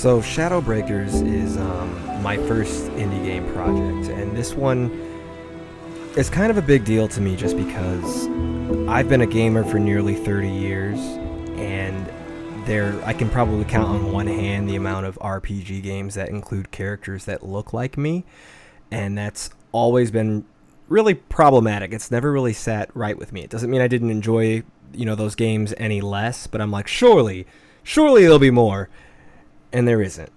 So Shadowbreakers is my first indie game project, and this one is kind of a big deal to me just because I've been a gamer for nearly 30 years, and I can probably count on one hand the amount of RPG games that include characters that look like me, and that's always been really problematic. It's never really sat right with me. It doesn't mean I didn't enjoy, those games any less, but I'm like, surely there'll be more. And there isn't.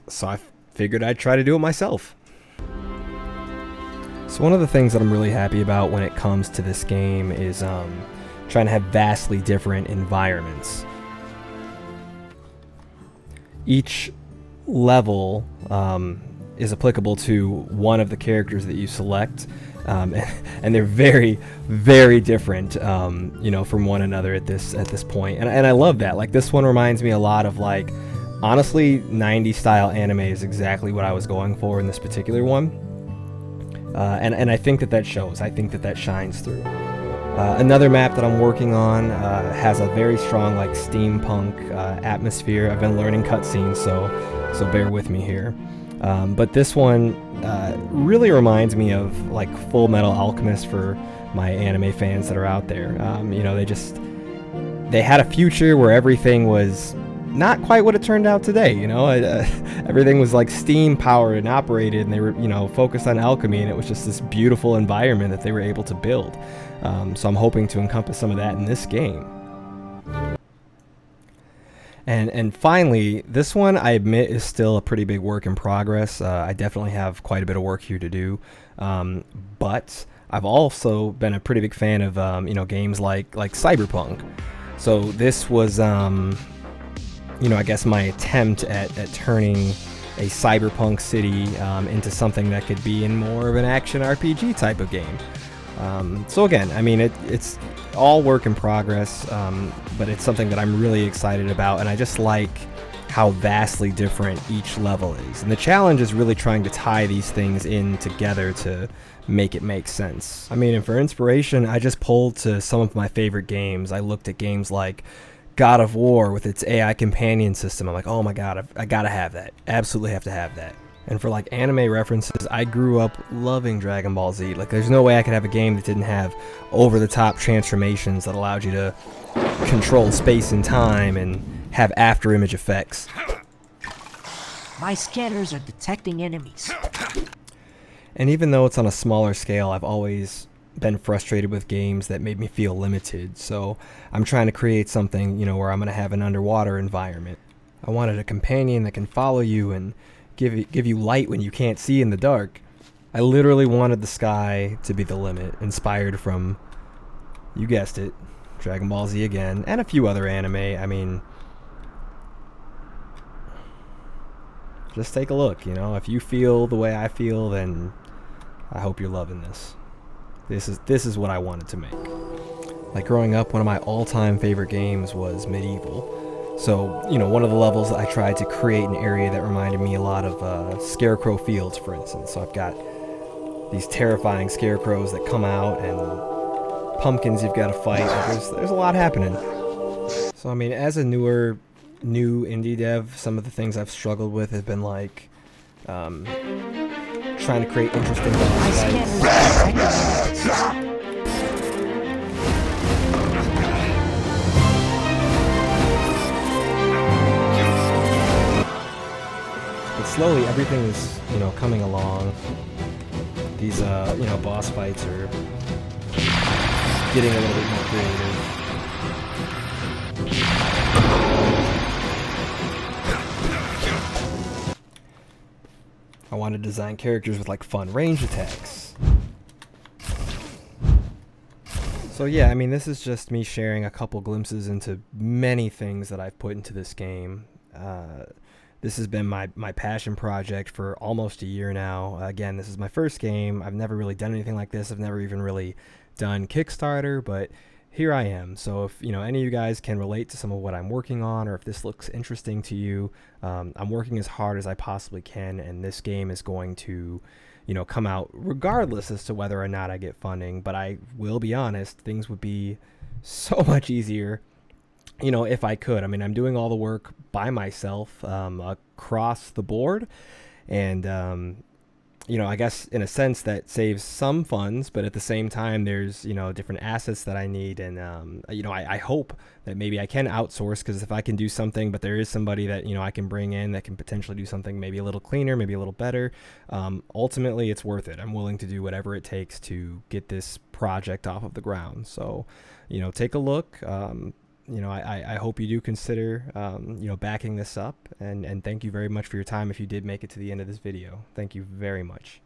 So I figured I'd try to do it myself. So one of the things that I'm really happy about when it comes to this game is trying to have vastly different environments. Each level is applicable to one of the characters that you select, and they're very, very different, from one another at this point. And I love that. Like, this one reminds me a lot of, like, honestly, 90s style anime is exactly what I was going for in this particular one. And I think that shows. I think that shines through. Another map that I'm working on has a very strong, like, steampunk atmosphere. I've been learning cutscenes, so bear with me here. But this one really reminds me of, like, Full Metal Alchemist for my anime fans that are out there. They had a future where everything was not quite what it turned out today. Everything was like steam powered and operated, and they were focused on alchemy, and it was just this beautiful environment that they were able to build. So I'm hoping to encompass some of that in this game. And finally, this one, I admit, is still a pretty big work in progress. I definitely have quite a bit of work here to do, but I've also been a pretty big fan of games like Cyberpunk. So this was I guess my attempt at turning a cyberpunk city into something that could be in more of an action RPG type of game. So again, I mean, it's all work in progress, but it's something that I'm really excited about, and I just like how vastly different each level is. And the challenge is really trying to tie these things in together to make it make sense. I mean, and for inspiration, I just pulled to some of my favorite games. I looked at games like God of War with its AI companion system. I'm like, oh my god, I gotta have that. Absolutely have to have that. And for like anime references, I grew up loving Dragon Ball Z. Like, there's no way I could have a game that didn't have over-the-top transformations that allowed you to control space and time and have after-image effects. My scanners are detecting enemies. And even though it's on a smaller scale, I've always been frustrated with games that made me feel limited, so I'm trying to create something, where I'm going to have an underwater environment. I wanted a companion that can follow you and give you light when you can't see in the dark. I literally wanted the sky to be the limit, inspired from, you guessed it, Dragon Ball Z again, and a few other anime. I mean, just take a look, if you feel the way I feel, then I hope you're loving this. This is what I wanted to make. Like, growing up, one of my all-time favorite games was Medieval. So, one of the levels I tried to create an area that reminded me a lot of Scarecrow Fields, for instance. So I've got these terrifying scarecrows that come out, and pumpkins you've got to fight. There's a lot happening. So, I mean, as a new indie dev, some of the things I've struggled with have been like trying to create interesting boss fights. But slowly everything is, coming along. These boss fights are getting a little bit more creative. I want to design characters with, like, fun range attacks. So yeah, I mean, this is just me sharing a couple glimpses into many things that I've put into this game. This has been my passion project for almost a year now. Again, this is my first game. I've never really done anything like this. I've never even really done Kickstarter, but here I am. So if any of you guys can relate to some of what I'm working on, or if this looks interesting to you, I'm working as hard as I possibly can, and this game is going to come out regardless as to whether or not I get funding. But I will be honest, things would be so much easier if I could. I mean, I'm doing all the work by myself across the board, and I guess in a sense that saves some funds, but at the same time, there's different assets that I need, and I hope that maybe I can outsource, because if I can do something, but there is somebody that I can bring in that can potentially do something maybe a little cleaner, maybe a little better. Ultimately, it's worth it. I'm willing to do whatever it takes to get this project off of the ground. So, take a look. I hope you do consider, backing this up. And thank you very much for your time if you did make it to the end of this video. Thank you very much.